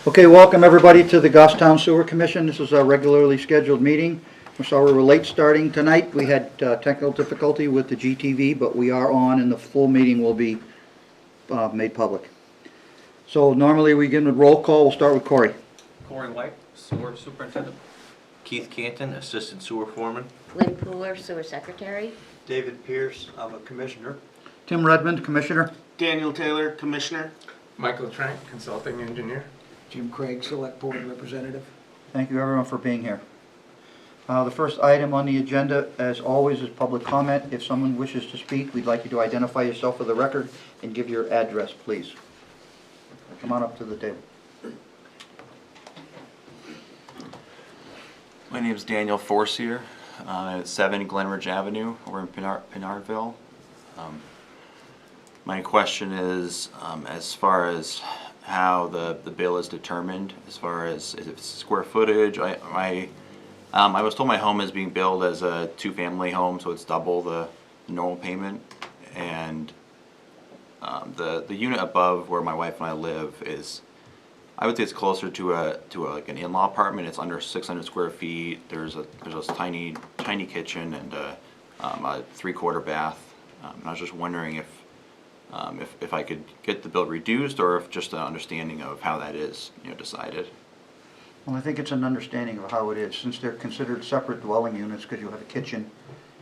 Okay, welcome everybody to the Goffstown Sewer Commission. This is our regularly scheduled meeting. We're sorry we're late starting tonight. We had technical difficulty with the GTV, but we are on and the full meeting will be made public. So normally we begin with roll call. We'll start with Corey. Corey White, Sewer Superintendent. Keith Canton, Assistant Sewer Foreman. Lynn Pooler, Sewer Secretary. David Pierce, I'm a commissioner. Tim Redmond, Commissioner. Daniel Taylor, Commissioner. Michael Trank, Consulting Engineer. Jim Craig, Select Board Representative. Thank you everyone for being here. The first item on the agenda, as always, is public comment. If someone wishes to speak, we'd like you to identify yourself for the record and give your address, please. Come on up to the table. My name is Daniel Forcier, at 7 Glenridge Avenue. We're in Pinardville. My question is, as far as how the bill is determined, as far as if it's square footage. I was told my home is being billed as a two-family home, so it's double the normal payment, and the unit above where my wife and I live is, I would say it's closer to like an in-law apartment. It's under 600 square feet. There's a tiny kitchen and a 3/4 bath. And I was just wondering if I could get the bill reduced, or if just an understanding of how that is, decided. Well, I think it's an understanding of how it is. Since they're considered separate dwelling units because you have a kitchen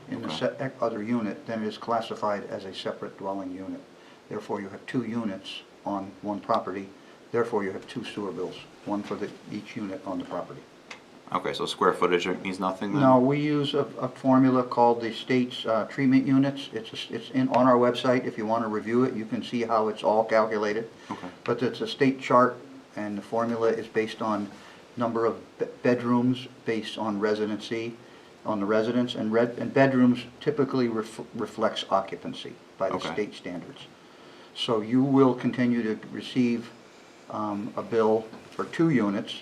in the other unit, then it is classified as a separate dwelling unit. Therefore, you have two units on one property. Therefore, you have two sewer bills, one for each unit on the property. Okay, so square footage means nothing then? No, we use a formula called the state's treatment units. It's on our website. If you want to review it, you can see how it's all calculated. Okay. But it's a state chart, and the formula is based on number of bedrooms, based on residency, on the residence, and bedrooms typically reflects occupancy by the state standards. So you will continue to receive a bill for two units.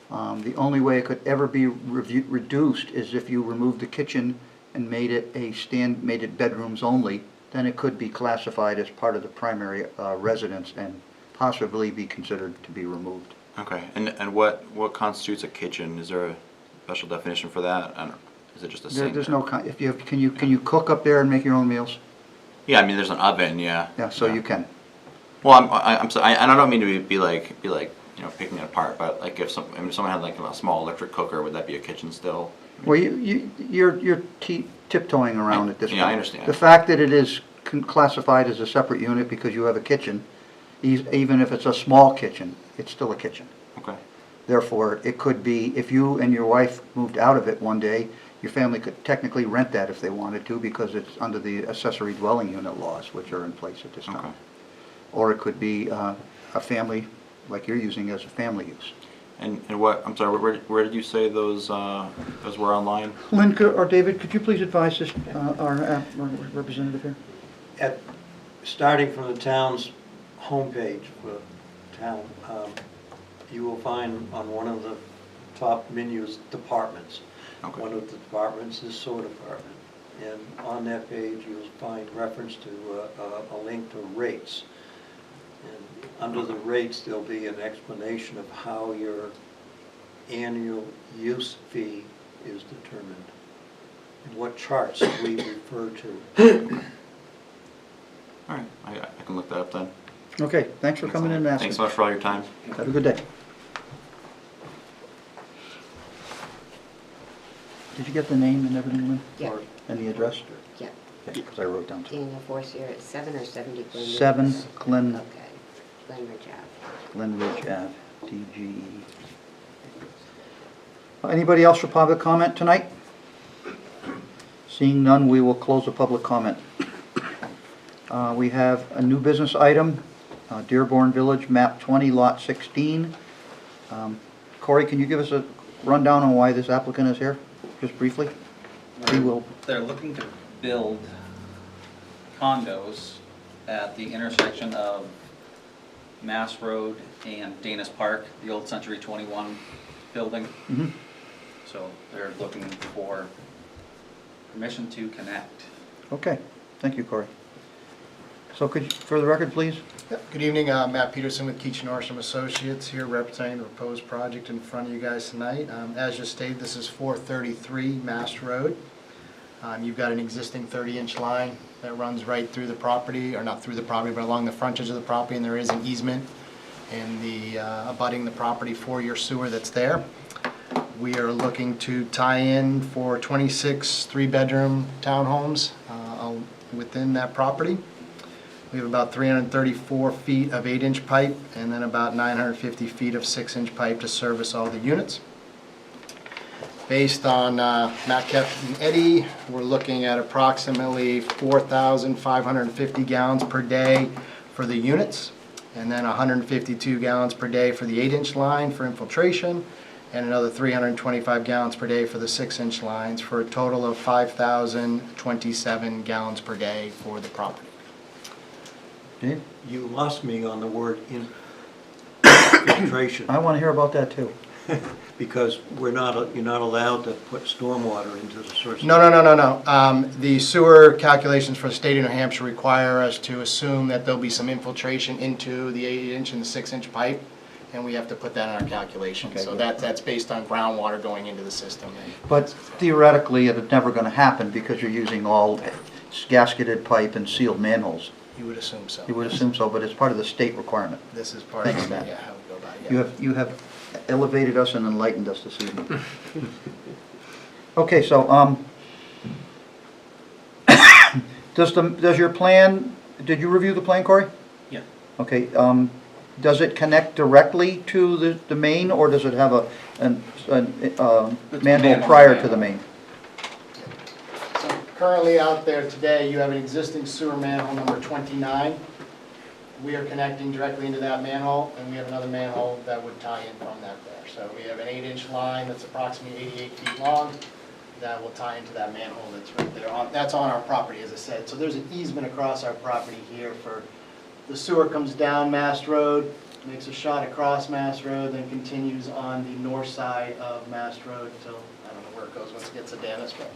The only way it could ever be reduced is if you removed the kitchen and made it bedrooms only. Then it could be classified as part of the primary residence and possibly be considered to be removed. Okay, and what constitutes a kitchen? Is there a special definition for that? I don't know. Is it just a sink? There's no. If you have, can you cook up there and make your own meals? Yeah, I mean there's an oven. Yeah. Yeah, so you can. Well, I'm sorry. I don't mean to be like picking it apart, but like if someone had like a small electric cooker, would that be a kitchen still? Well, you're tiptoeing around at this point. Yeah, I understand. The fact that it is classified as a separate unit because you have a kitchen, even if it's a small kitchen, it's still a kitchen. Okay. Therefore, it could be, if you and your wife moved out of it one day, your family could technically rent that if they wanted to, because it's under the accessory dwelling unit laws, which are in place at this time. Okay. Or it could be a family, like you're using as a family use. And what? I'm sorry. Where did you say those were online? Lynn or David, could you please advise this, our representative here? Starting from the town's homepage for town, you will find on one of the top menus departments. Okay. One of the departments is sewer department. And on that page, you'll find reference to a link to rates. And under the rates, there'll be an explanation of how your annual use fee is determined and what charts we refer to. All right. I can look that up then. Okay, thanks for coming in and asking. Thanks so much for all your time. Have a good day. Did you get the name and everything, Lynn? Yeah. And the address? Yeah. Because I wrote down too. Daniel Forcier at 7 or 70 Glen Ridge? 7 Glen, Okay. Glen Ridge Ave. Glen Ridge Ave, DGE. Anybody else for public comment tonight? Seeing none, we will close the public comment. We have a new business item, Dearborn Village, map 20, lot 16. Corey, can you give us a rundown on why this applicant is here, just briefly? He will. They're looking to build condos at the intersection of Mass Road and Dana's Park, the old Century 21 building. Mhm. So they're looking for permission to connect. Okay, thank you, Corey. So could you, for the record, please? Yep. Good evening, Matt Peterson with Keach Nordstrom Associates here representing the proposed project in front of you guys tonight. As just stated, this is 433 Mast Road. You've got an existing 30-inch line that runs right through the property, or not through the property, but along the frontage of the property, and there is an easement in the abutting the property for your sewer that's there. We are looking to tie in for 26 3-bedroom townhomes within that property. We have about 334 feet of 8-inch pipe and then about 950 feet of 6-inch pipe to service all the units. Based on Matt, Kevin, and Eddie, we're looking at approximately 4,550 gallons per day for the units, and then 152 gallons per day for the 8-inch line for infiltration, and another 325 gallons per day for the 6-inch lines, for a total of 5,027 gallons per day for the property. Dave? You lost me on the word infiltration, I want to hear about that too. because you're not allowed to put stormwater into the source. No. The sewer calculations for the state of New Hampshire require us to assume that there'll be some infiltration into the 8-inch and the 6-inch pipe, and we have to put that in our calculation. Okay, So good. that's based on groundwater going into the system. But theoretically, it's never going to happen because you're using all gasketed pipe and sealed manholes. You would assume so. You would assume so, but it's part of the state requirement. This is part Thanks, of Matt. how we go about it. You have elevated us and enlightened us this evening. Okay, so, does your plan, did you review the plan, Corey? Yeah. Okay, does it connect directly to the main, or does it have a manhole manhole prior to manhole. the main? So currently out there today, you have an existing sewer manhole number 29. We are connecting directly into that manhole, and we have another manhole that would tie in from that there. So we have an 8-inch line that's approximately 88 feet long that will tie into that manhole that's right there. That's on our property, as I said. So there's an easement across our property here for, the sewer comes down Mast Road, makes a shot across Mast Road, then continues on the north side of Mast Road until, I don't know where it goes once it gets to Dennis, but.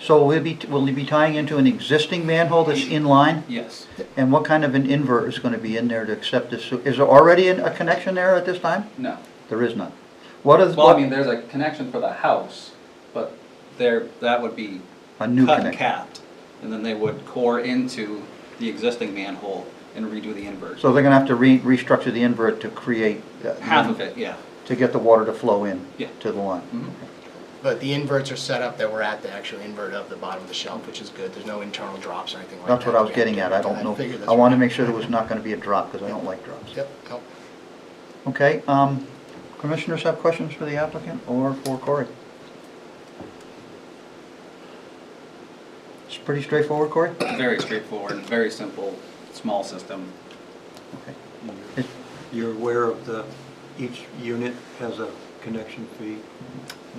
So will he be tying into an existing manhole that's in line? Yes. And what kind of an invert is going to be in there to accept this? Is there already a connection there at this time? No. There is none. What is, Well, I mean, there's a connection for the house, but that would be a new cut connection? capped, and then they would core into the existing manhole and redo the invert. So they're going to have to restructure the invert to create. Half of it, yeah. To get the water to flow in Yeah. to the line. Mhm. But the inverts are set up that we're at the actual invert of the bottom of the shelf, which is good. There's no internal drops or anything like that. That's what I was getting at. I don't know. figured that's I wanted to right. make sure there was not going to be a drop because I don't like drops. Yep, nope. Okay, commissioners have questions for the applicant or for Corey? It's pretty straightforward, Corey? Very straightforward, very simple, small system. Okay. You're aware of each unit has a connection fee?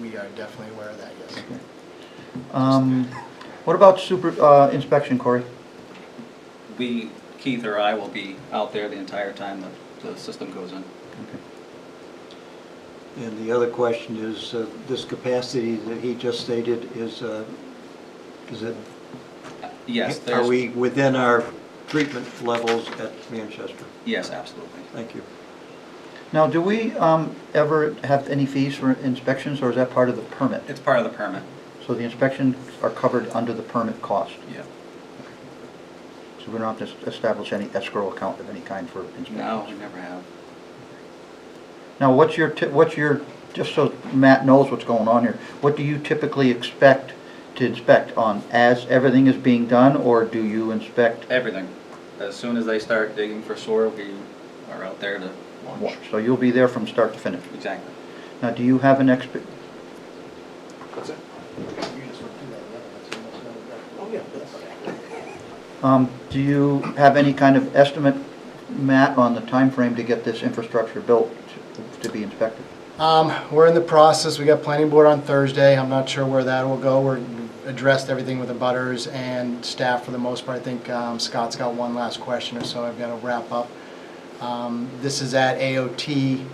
We are definitely aware of that, yes. What about inspection, Corey? Keith or I will be out there the entire time that the system goes in. Okay. And the other question is, this capacity that he just stated, is it, Yes, are there's, we within our treatment levels at Manchester? yes, absolutely. Thank you. Now, do we ever have any fees for inspections, or is that part of the permit? It's part of the permit. So the inspections are covered under the permit cost? Yeah. So we don't have to establish any escrow account of any kind for inspections? No, we never have. Now, what's your, just so Matt knows what's going on here, what do you typically expect to inspect on, as everything is being done, or do you inspect? Everything. As soon as they start digging for soil, we are out there to watch. So you'll be there from start to finish? Exactly. Now, do you have an What's it? You just went through that, yeah. Oh, yeah. do you have any kind of estimate, Matt, on the time frame to get this infrastructure built to be inspected? We're in the process. We got planning board on Thursday. I'm not sure where that will go. We've addressed everything with the butters and staff for the most part. I think Scott's got one last question or so I've got to wrap up. This is at AOT.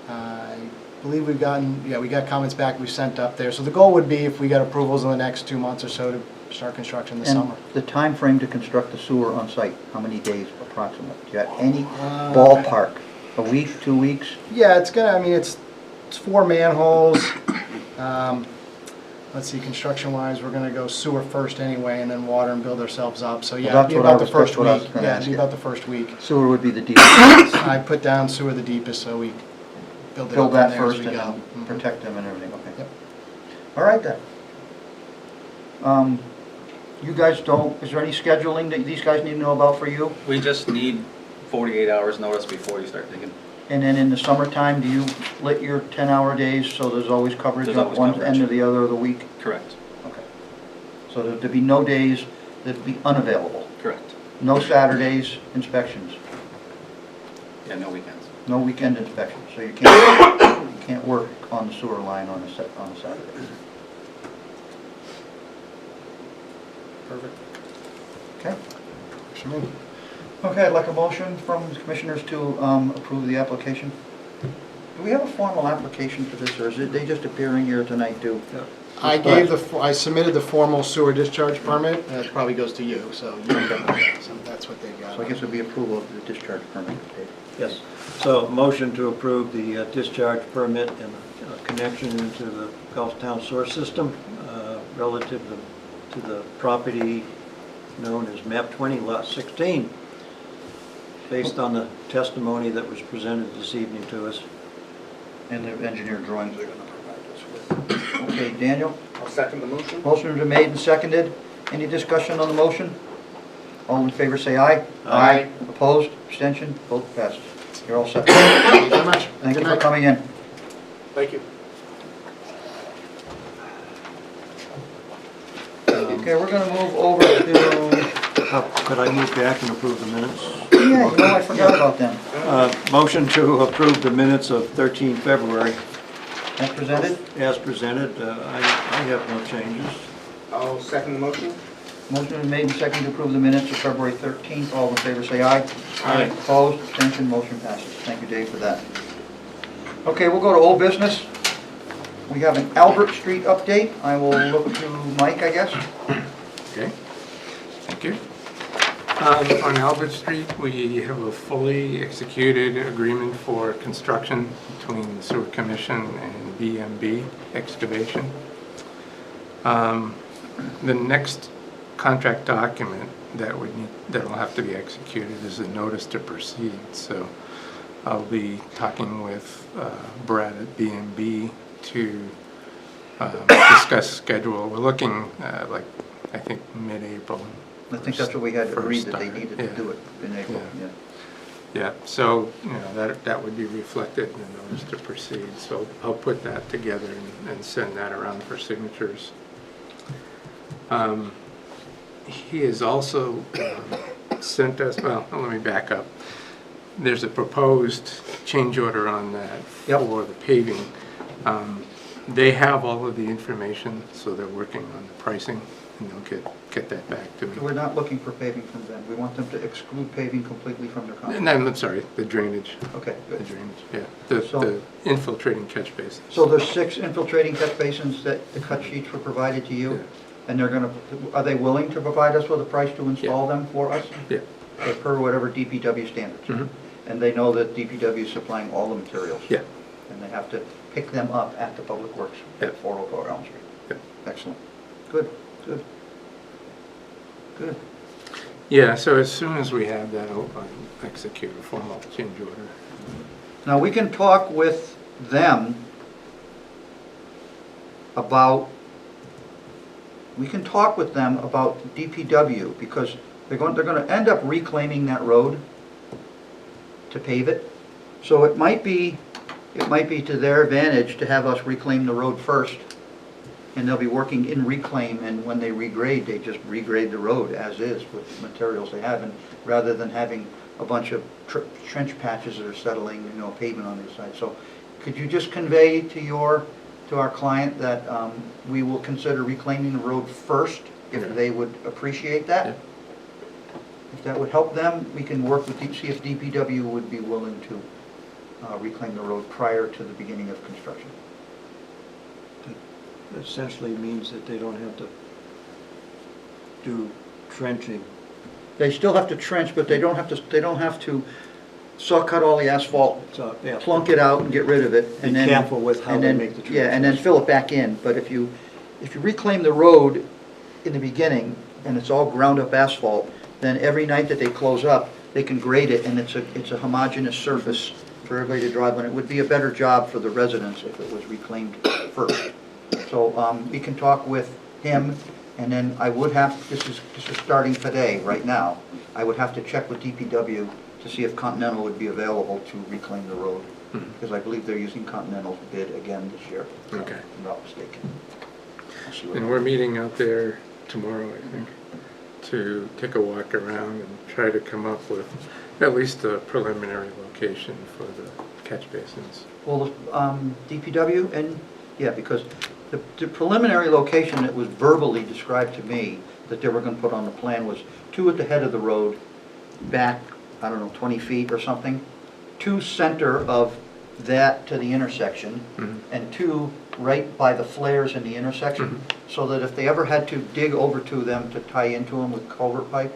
I believe we got comments back we sent up there. So the goal would be, if we got approvals in the next 2 months or so, to start construction this And summer. the time frame to construct the sewer on site, how many days approximately? Do you have any ballpark? A week, 2 weeks? Yeah, it's gonna, I mean, it's 4 manholes. Let's see, construction-wise, we're gonna go sewer first anyway, and then water and build ourselves up. So yeah, that's it'd be what I about the was- first that's what I was week. gonna Yeah, ask it'd be you. about the first week. Sewer would be the deepest. I put down sewer the deepest, so we build it up Build from that there as first we and go. then Mhm. protect them and everything, okay. Yep. All right then. You guys don't, is there any scheduling that these guys need to know about for you? We just need 48 hours notice before you start digging. And then in the summertime, do you split your 10-hour days so there's always coverage There's at always one coverage. end or the other of the week? Correct, Okay. So there'd be no days that'd be unavailable? correct. No Saturdays inspections? Yeah, no weekends. No weekend inspections? So you can't work on the sewer line on a Saturday? Perfect. Okay. Works for me. Okay, I'd like a motion from the commissioners to approve the application. Do we have a formal application for this, or is it, they just appearing here tonight too? I submitted the formal sewer discharge permit, and it probably goes to you, so you don't get that, so that's what they've got. So I guess it'd be approval of the discharge permit, Dave. Yes. So motion to approve the discharge permit and connection into the Gulftown sewer system relative to the property known as MAP 20, Lot 16, based on the testimony that was presented this evening to us. And the engineer drawings they're gonna provide us with. Okay, Daniel, I'll second the motion. motion been made and seconded. Any discussion on the motion? All in favor say aye. Aye. Opposed, abstention, vote passes. You're all set. Thank you very much. Thank you Good for night. coming in. Thank you. Okay, we're gonna move over to, Could I move back and approve the minutes? yeah, you know, I forgot about them. Motion to approve the minutes of 13 February As presented, as presented. I have no changes. I'll second the motion. motion been made and seconded to approve the minutes of February 13th. All in favor say aye. Aye. Opposed, abstention, motion passes. Thank you, Dave, for that. Okay, we'll go to old business. We have an Albert Street update. I will look to Mike, I guess. Okay, thank you. On Albert Street, we have a fully executed agreement for construction between the Sewer Commission and BMB Excavation. The next contract document that'll have to be executed is a notice to proceed. So I'll be talking with Brad at BMB to discuss schedule. We're looking like, I think, mid-April. I think that's what we had for agreed that they start. needed to Yeah. do it in April, Yeah. yeah. Yeah, so, you know, that would be reflected in the notice to proceed. So I'll put that together and send that around for signatures. He has also sent us, well, let me back up. There's a proposed change order on that Yep. for the paving. They have all of the information, so they're working on the pricing, and they'll get that back to me. We're not looking for paving from them. We want them to exclude paving completely from their contract. And I'm sorry, the drainage. Okay, The good. drainage, yeah. The So- infiltrating catch basins. So there's 6 infiltrating catch basins that the cut sheets were provided to you? Yeah. And they're gonna, are they willing to provide us with a price to install them for us? Yeah. Per whatever DPW standards? Mhm. And they know that DPW is supplying all the materials? Yeah. And they have to pick them up at the Public Works Yeah. at 404 Elm Street? Yeah. Excellent. Good, good. Good. Yeah, so as soon as we have that, I'll execute a formal change order. Now, we can talk with them about, DPW, because they're going to end up reclaiming that road to pave it. So it might be to their advantage to have us reclaim the road first, and they'll be working in reclaim, and when they regrade, they just regrade the road as is with the materials they have, and rather than having a bunch of trench patches that are settling, pavement on the side. So could you just convey to our client that we will consider reclaiming the road first, if they would appreciate that? Yeah. If that would help them, we can work with, see if DPW would be willing to reclaim the road prior to the beginning of construction. Essentially means that they don't have to do trenching. They still have to trench, but they don't have to saw cut all the asphalt, So, yeah. plunk it out and get rid of it, Be and then. careful with how and they then- make the trench. Yeah, and then fill it back in, but if you reclaim the road in the beginning, and it's all ground up asphalt, then every night that they close up, they can grade it, and it's a homogeneous surface for everybody to drive on. It would be a better job for the residents if it was reclaimed first. So, we can talk with him, and then I would have, this is starting today, right now, I would have to check with DPW to see if Continental would be available to reclaim the road, because I believe they're using Continental's bid again this year, if Okay. I'm not mistaken. I'll see what And we're meeting out there tomorrow, I think, to take a walk around and try to come up with at least a preliminary location for the catch basins. Well, DPW, and, yeah, because the preliminary location that was verbally described to me that they were gonna put on the plan was 2 at the head of the road, back, I don't know, 20 feet or something, 2 center of that to the intersection, and 2 right by the flares in the intersection, so that if they ever had to dig over to them to tie into them with culvert pipe,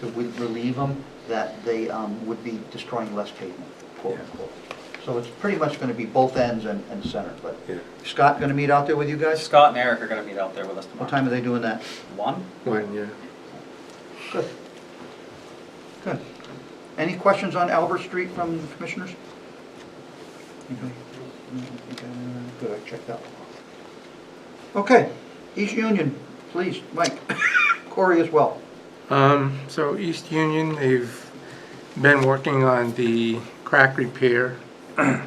to relieve them, that they would be destroying less pavement, quote unquote. So it's pretty much gonna be both ends and center, but Yeah. Scott gonna meet out there with you guys? Scott and Eric are gonna meet out there with us tomorrow. What time are they doing that? 1? One, yeah. Good. Good. Any questions on Albert Street from the commissioners? Anybody? No, okay, good, I checked out. Okay, East Union, please, Mike. Corey as well. So East Union, they've been working on the crack repair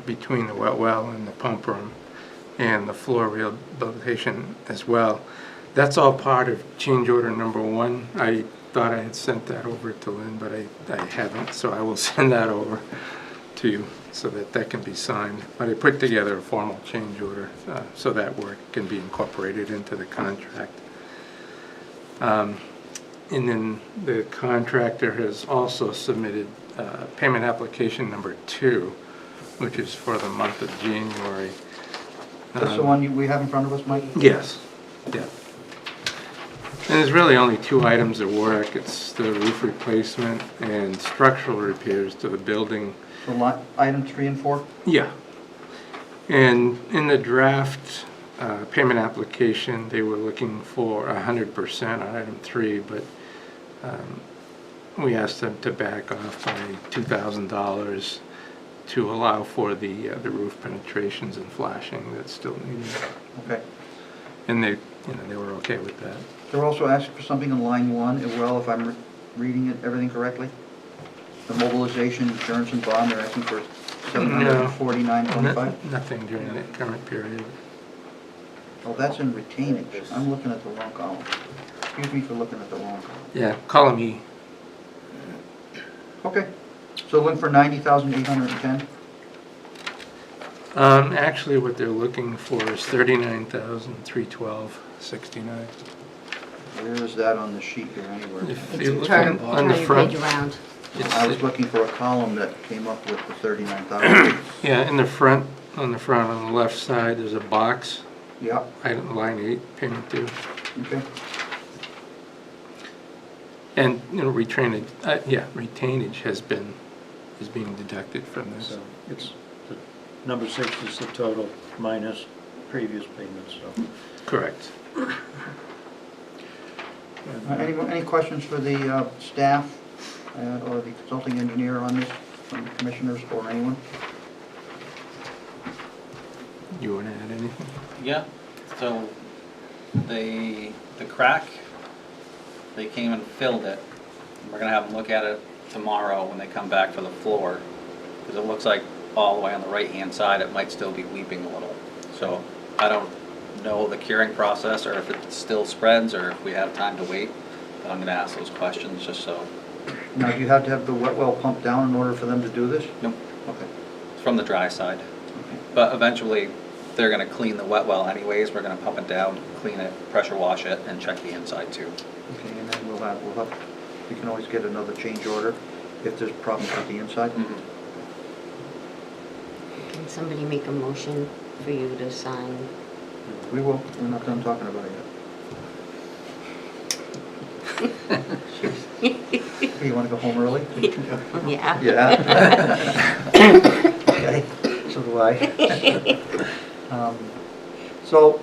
between the wet well and the pump room and the floor rehabilitation as well. That's all part of change order number 1. I thought I had sent that over to Lynn, but I haven't, so I will send that over to you so that can be signed. But I put together a formal change order so that work can be incorporated into the contract. And then the contractor has also submitted payment application number 2, which is for the month of January. That's the one we have in front of us, Mike? Yes, yeah. And there's really only 2 items of work. It's the roof replacement and structural repairs to the building. So items 3 and 4? Yeah. And in the draft payment application, they were looking for 100% on item 3, but we asked them to back off by $2,000 to allow for the roof penetrations and flashing that's still needed. Okay. And they were okay with that. They're also asking for something in line 1 as well, if I'm reading everything correctly? The mobilization, insurance and bond, they're asking for $749.25? Nothing during the current period. Oh, that's in retainage. I'm looking at the wrong column. Excuse me for looking at the wrong column. Yeah, column E. Okay. So looking for $90,810? Actually, what they're looking for is $39,312.69. Where is that on the sheet here anywhere? If It's you look turn on the your front, page around. I was looking for a column that came up with the 39,000. yeah, in the front, on the left side, there's a box, Yeah, item line 8, payment due. okay. And, retainage is being deducted from this. So it's, number 6 is the total minus previous payments, so. Correct. Any questions for the staff or the consulting engineer on this, from the commissioners or anyone? You want to add anything? Yeah, so the crack, they came and filled it. We're gonna have them look at it tomorrow when they come back for the floor. Because it looks like all the way on the right-hand side, it might still be weeping a little. So I don't know the curing process or if it still spreads or if we have time to wait. But I'm gonna ask those questions just so. Now, do you have to have the wet well pumped down in order for them to do this? Nope. Okay. It's from the dry side. But eventually, they're gonna clean the wet well anyways. We're gonna pump it down, clean it, pressure wash it, and check the inside too. Okay, and then we can always get another change order if there's problems with the inside? Can somebody make a motion for you to sign? We will, we're not done talking about it You want to go home early? Yeah. Yeah. Okay, so do I. So,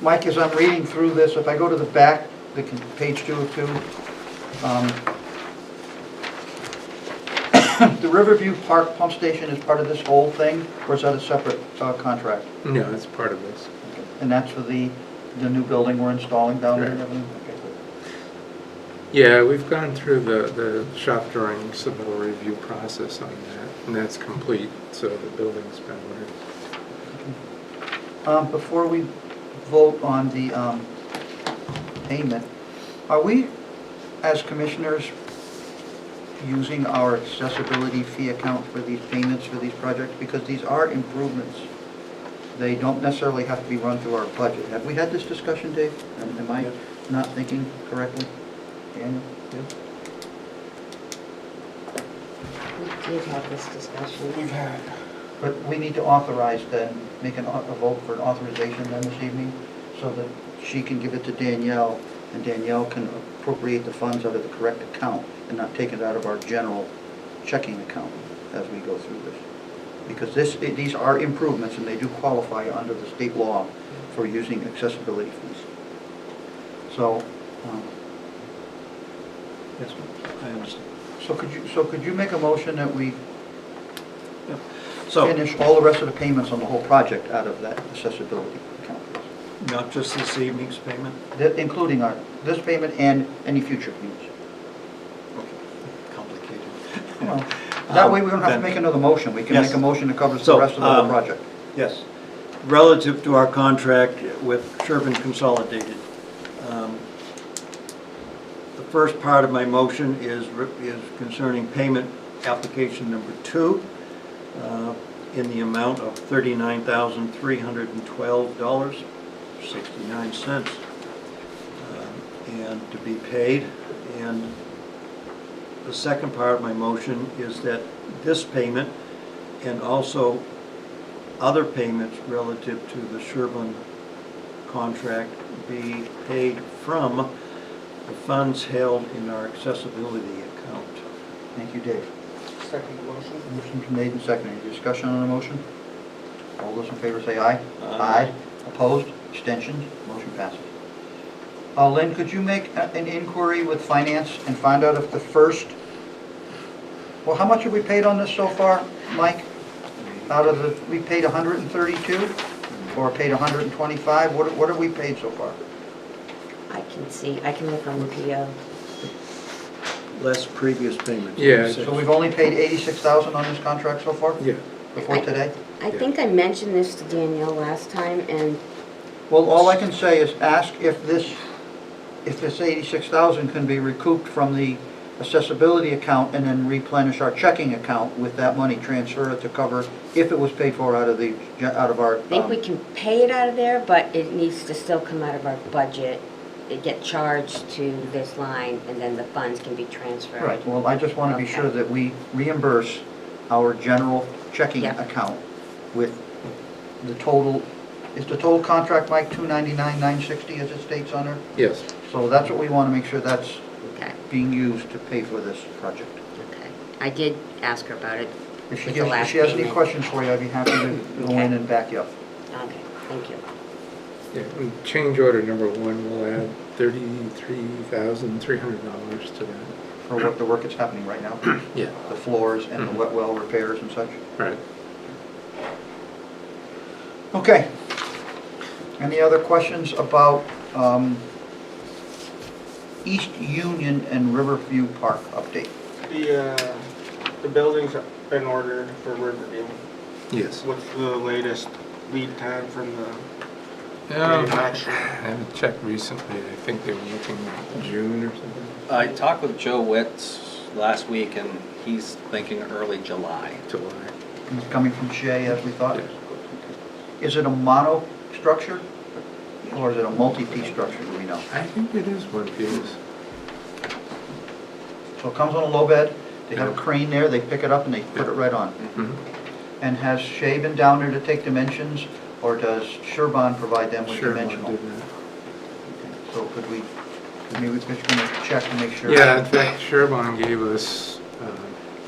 Mike, as I'm reading through this, if I go to the back, page 2 of 2, the Riverview Park Pump Station is part of this whole thing, or is that a separate contract? No, it's part of this. And that's for the new building we're installing down there and Right. everything? Okay, good. Yeah, we've gone through the shop drawing submittal review process on that, and that's complete, so the building's been ordered. Before we vote on the payment, are we, as commissioners, using our accessibility fee account for these payments for these projects? Because these are improvements. They don't necessarily have to be run through our budget. Have we had this discussion, Dave? Am I not thinking correctly? Daniel? We did have this discussion. We've had. But we need to authorize then, make a vote for an authorization then this evening, so that she can give it to Danielle, and Danielle can appropriate the funds out of the correct account and not take it out of our general checking account as we go through this. Because these are improvements, and they do qualify under the state law for using accessibility fees. So, Yes, I understand. so could you make a motion that we So, finish all the rest of the payments on the whole project out of that accessibility account, please? not just this evening's payment? Including this payment and any future payments. Complicated. Well, that way we don't have to Then- make another motion. We can Yes. make a motion that covers the So, rest of the whole project. Yes. Relative to our contract with Sherburne Consolidated, the first part of my motion is concerning payment application number 2 in the amount of $39,312.69, and to be paid. And the second part of my motion is that this payment and also other payments relative to the Sherburne contract be paid from the funds held in our accessibility account. Thank you, Dave. Second motion. Motion's made and seconded. Any discussion on the motion? All those in favor say aye. Aye. Opposed? Abstentions? Motion passes. Lynn, could you make an inquiry with finance and find out if the first, well, how much have we paid on this so far, Mike? Out of the, we paid 132 or paid 125? What have we paid so far? I can see, I can look on the PO. Less previous payments. Yeah. So we've only paid 86,000 on this contract so far? Yeah. Before today? I think I mentioned this to Danielle last time, and Well, all I can say is ask if this 86,000 can be recouped from the accessibility account and then replenish our checking account with that money, transfer it to cover if it was paid for out of our. I think we can pay it out of there, but it needs to still come out of our budget. It get charged to this line, and then the funds can be transferred. Right, well, I just want to be Okay. sure that we reimburse our general checking Yeah. account with the total, is the total contract, Mike, $299,960 as it states on there? Yes. So that's what we want to make sure that's Okay, being used to pay for this project. okay. I did ask her about it If she with the has, if last she has any payment. questions for you, I'd be happy to go in and back you up. Okay, thank you. Yeah, and change order number 1 will add $33,300 to that. For what the work that's happening right now, Yeah. the floors and the Mhm. wet well repairs and such. Right. Okay. Any other questions about East Union and Riverview Park update? The building's been ordered for Riverview. Yes. What's the latest lead time from the I manufacturer? haven't checked recently. I think they were looking at June or something. I talked with Joe Witz last week, and he's thinking early July. July. It's coming from Shea as we thought? Yes. Is it a mono structure or is it a multi-piece structure, do we know? I think it is one piece. So it comes on a low bed, they have a Yeah. crane there, they pick it up and they put it right on. Mhm. And has Shea been down there to take dimensions, or does Sherburne provide them with Sure, dimensional? I'll do that. So could we I mean, we're just gonna check to make sure. Yeah, in fact, Sherburne gave us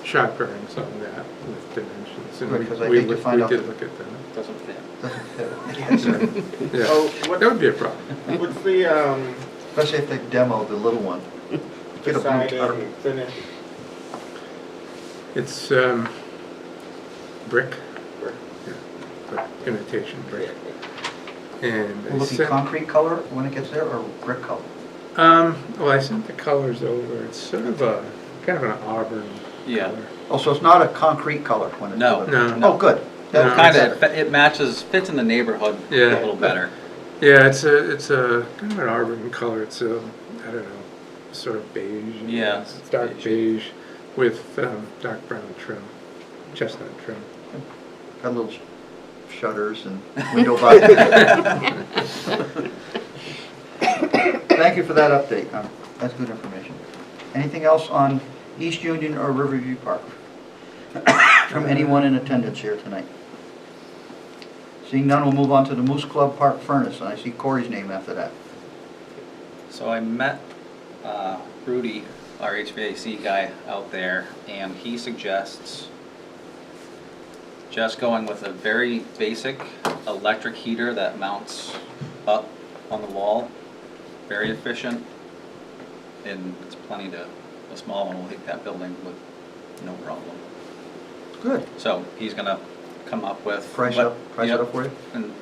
shot bearings on that with dimensions. And Good, 'cause I we hate to find out We did that- look at that. Doesn't fit. Doesn't fit. Yes, sir. Yeah, Oh, what- that would be a problem. What's the, Especially if they demo the little one. Get a blue siding tarp. finish? It's brick, Brick. but imitation brick. And I Will it be sent, concrete color when it gets there, or brick color? well, I sent the colors over. It's sort of a, kind of an auburn Yeah. color. Oh, so it's not a concrete color when it's No. delivered? No. Oh, good. That- No. Kind of, it matches, fits in the neighborhood a Yeah. little better. Yeah, it's a kind of an auburn color. It's a, I don't know, sort of beige. Yeah, It's dark beige with dark brown trim, chestnut trim. Got little shutters and window buttons. Thank you for that update. That's good information. Anything else on East Union or Riverview Park? From anyone in attendance here tonight? Seeing none, we'll move on to the Moose Club Park Furnace, and I see Corey's name after that. So I met Rudy, our HVAC guy out there, and he suggests just going with a very basic electric heater that mounts up on the wall, very efficient, and it's plenty to, a small one will hit that building with no problem. Good. So he's gonna come up with. Price what- it yep, up for you? And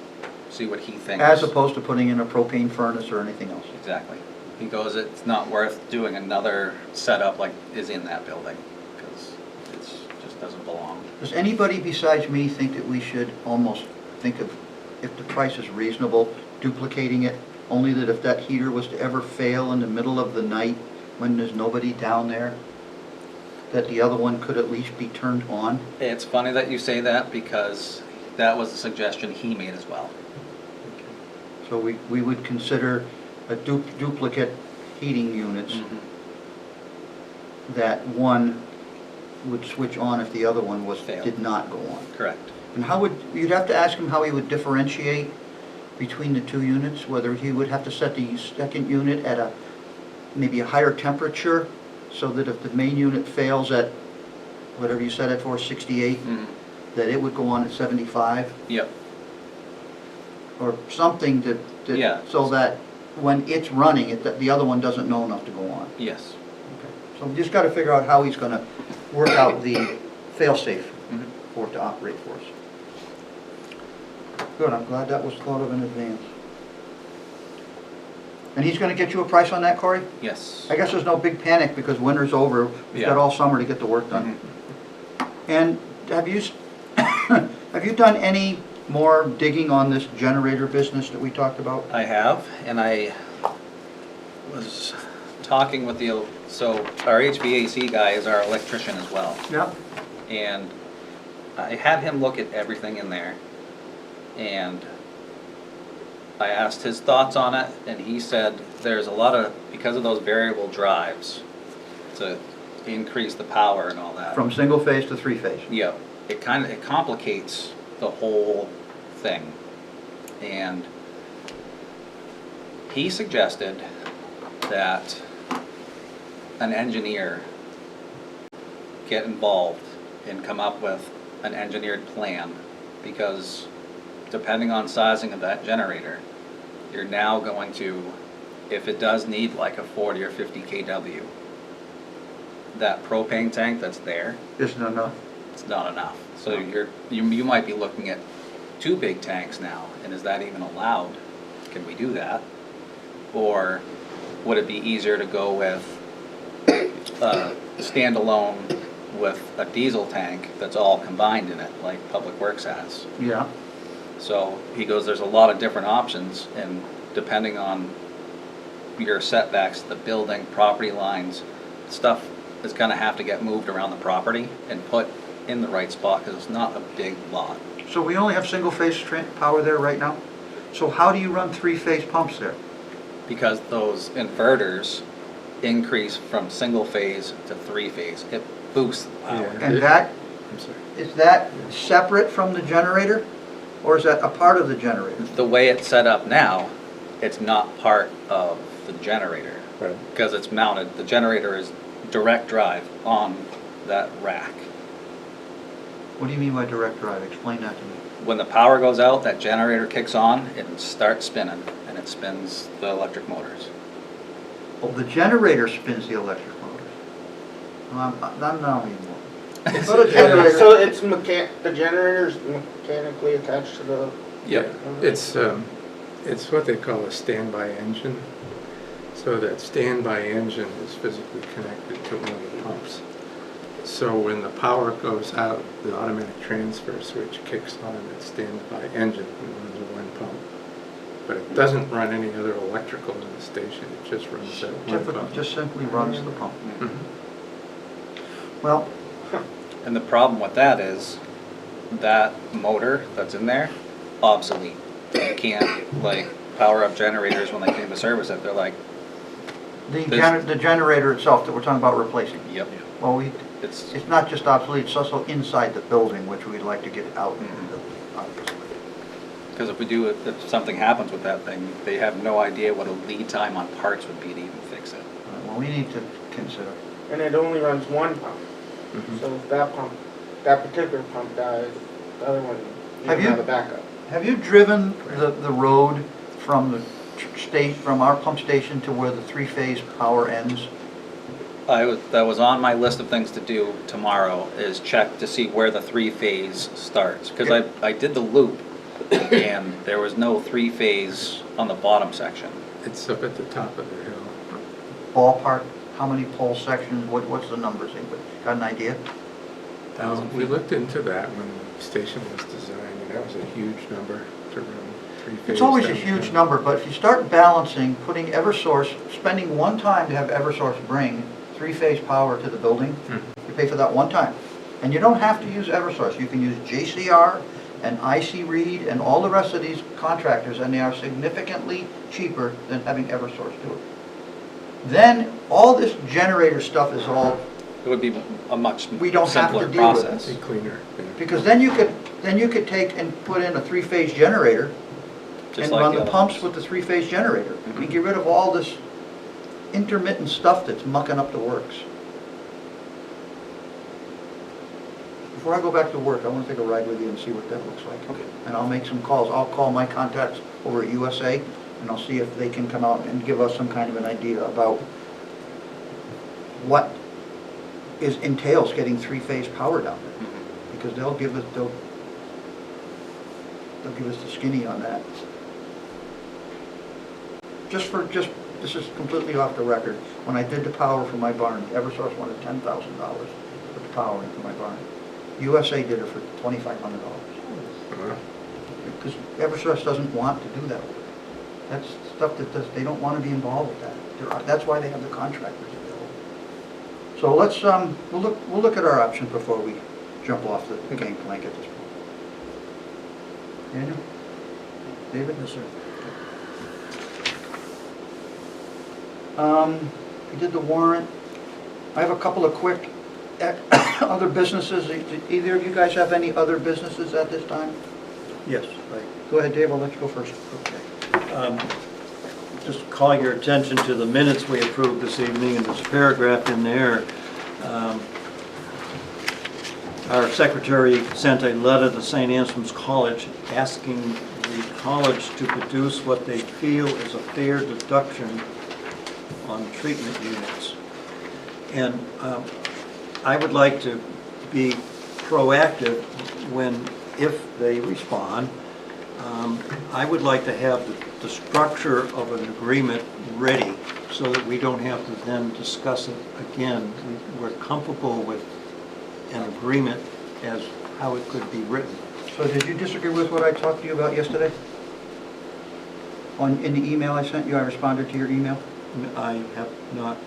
see what he thinks. As opposed to putting in a propane furnace or anything else. Exactly. He goes, it's not worth doing another setup like is in that building, because it's, just doesn't belong. Does anybody besides me think that we should almost think of, if the price is reasonable, duplicating it? Only that if that heater was to ever fail in the middle of the night when there's nobody down there, that the other one could at least be turned on? It's funny that you say that, because that was a suggestion he made as well. So we would consider a duplicate heating units that one would switch on if the other one Failed. did not go on. Correct. And how would, you'd have to ask him how he would differentiate between the two units, whether he would have to set the second unit at a, maybe a higher temperature, so that if the main unit fails at, whatever you set it for, 68, that it would go on at 75, Yep. or something Yeah. so that when it's running, that the other one doesn't know enough to go on. Yes. So we just gotta figure out how he's gonna work out the fail-safe Mhm. for it to operate for us. Good, I'm glad that was thought of in advance. And he's gonna get you a price on that, Corey? Yes. I guess there's no big panic because winter's over, we've got Yeah. all summer to get the work done. Mhm. And have you, have you done any more digging on this generator business that we talked about? I have, and I was talking with the, so our HVAC guy is our electrician as well. Yeah. And I had him look at everything in there, and I asked his thoughts on it, and he said there's a lot of, because of those variable drives, to increase the power and all that. From single phase to three phase. Yeah, it complicates the whole thing. And he suggested that an engineer get involved and come up with an engineered plan, because depending on sizing of that generator, you're now going to, if it does need like a 40 or 50 kW, that propane tank that's there, Isn't enough? it's not enough. So you might be looking at 2 big tanks now, and is that even allowed? Can we do that? Or would it be easier to go with standalone with a diesel tank that's all combined in it, like Public Works has? Yeah. So he goes, there's a lot of different options, and depending on your setbacks, the building, property lines, stuff is gonna have to get moved around the property and put in the right spot, because it's not a big lot. So we only have single phase power there right now? So how do you run three phase pumps there? Because those inverters increase from single phase to 3 phase. It boosts the power. Yeah. And that, I'm sorry. is that separate from the generator? Or is that a part of the generator? The way it's set up now, it's not part of the generator. Right. because it's mounted, the generator is direct drive on that rack. What do you mean by direct drive? Explain that to me. When the power goes out, that generator kicks on, it starts spinning, and it spins the electric motors. Oh, the generator spins the electric motors. I'm not anymore. So So the generator, so it's the generator's mechanically attached to the. Yep. It's what they call a standby engine. So that standby engine is physically connected to one of the pumps. So when the power goes out, the automatic transfer switch kicks on that standby engine and runs one pump. But it doesn't run any other electrical in the station, it just runs that one typically, pump. just simply runs the pump. Mhm. Well, And the problem with that is, that motor that's in there, obsolete. You can't, like, power up generators when they came to service it, they're like, the generator itself that we're talking about replacing. yep, Well, it's, it's not just obsolete, it's also inside the building, which we'd like to get out in Mhm. the building, obviously. because if something happens with that thing, they have no idea what a lead time on parts would be to even fix it. Well, we need to consider. And it only runs one pump. Mhm. So if that particular pump dies, the other one, you Have don't you- have a backup. Have you driven the road from the from our pump station to where the three-phase power ends? That was on my list of things to do tomorrow, is check to see where the three-phase starts. Because I did the loop, and there was no three-phase on the bottom section. It's up at the top of the hill. Ballpark, how many pole sections, what's the numbers? Anybody got an idea? We looked into that when the station was designed, and that was a huge number to run three-phase. It's always a down huge there. number, but if you start balancing, putting Eversource, spending one time to have Eversource bring three-phase power to the building, Mhm. you pay for that one time. And you don't have to use Eversource, you can use JCR and IC Reed and all the rest of these contractors, and they are significantly cheaper than having Eversource do it. Then, all this generator stuff is all, It would be a much We don't have to simpler deal with it. process. Be cleaner. Yeah. because then you could take and put in a three-phase generator Just and like run the other pumps ones. with the three-phase generator. You get rid of all this intermittent stuff that's mucking up the works. Before I go back to work, I want to take a ride with you and see what that looks like. Okay. And I'll make some calls. I'll call my contacts over at USA, and I'll see if they can come out and give us some kind of an idea about what entails getting three-phase power down there. Because they'll give us the skinny on that. This is completely off the record. When I did the power for my barn, Eversource wanted $10,000 to put the power into my barn. USA did it for $2,500. Uh-huh. Because Eversource doesn't want to do that work. That's stuff they don't want to be involved with that. That's why they have the contractors available. So let's, we'll look at our options before we jump off the gangplank at this point. Daniel? David? Yes, sir. We did the warrant. I have a couple of quick other businesses. Either of you guys have any other businesses at this time? Yes, right. Go ahead, Dave, I'll let you go first. Okay. Just call your attention to the minutes we approved this evening, and there's a paragraph in there. Our secretary sent a letter to St. Anselm's College asking the college to produce what they feel is a fair deduction on treatment units. And I would like to be proactive if they respond. I would like to have the structure of an agreement ready so that we don't have to then discuss it again. We're comfortable with an agreement as how it could be written. So did you disagree with what I talked to you about yesterday? In the email I sent you, I responded to your email? I have not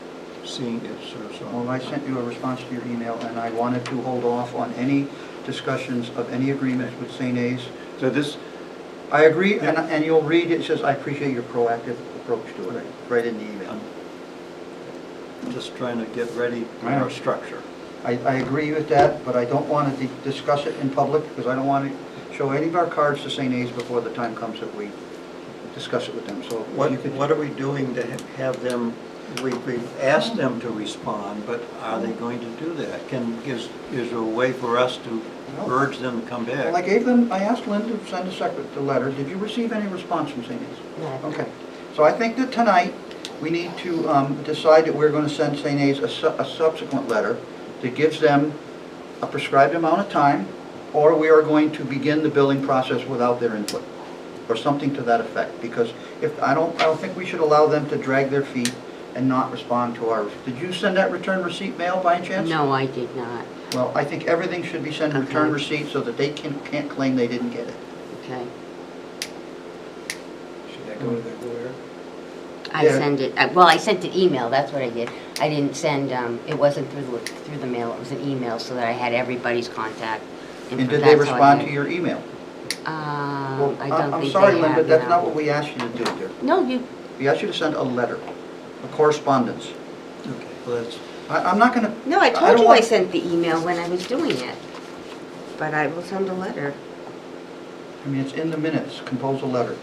seen it, sir, so. Well, I sent you a response to your email, and I wanted to hold off on any discussions of any agreements with St. A's. So this, I agree, and you'll read, it says, I appreciate your proactive approach to it, right in the email. I'm just trying to get ready for our structure. I agree with that, but I don't want to discuss it in public, because I don't want to show any of our cards to St. A's before the time comes that we discuss it with them, so. What you could- are we doing to have them we've asked them to respond, but are they going to do that? Is there a way for us to urge them to come back? Well, I asked Lynn to send the letter. Did you receive any response from St. A's? No. Okay. So I think that tonight, we need to decide that we're going to send St. A's a subsequent letter that gives them a prescribed amount of time, or we are going to begin the billing process without their input, or something to that effect. Because I don't think we should allow them to drag their feet and not respond to ours. Did you send that return receipt mail by any chance? No, I did not. Well, I think everything should be sent in return Okay. receipt so that they can't claim they didn't get it. Okay. Should that go to the lawyer? I Yeah. sent it, well, I sent it email, that's what I did. I didn't send, it wasn't through the mail, it was an email so that I had everybody's contact. And did they that's how I respond did to it. your email? I don't I'm think sorry, they Lynn, have, but that's no. not what we asked you to do, dear. No, you, We asked you to send a letter, a correspondence. Okay, well, that's, I'm not gonna... no, I told don't you I want- sent the email when I was doing it. But I will send a letter. I mean, it's in the minutes, compose a letter.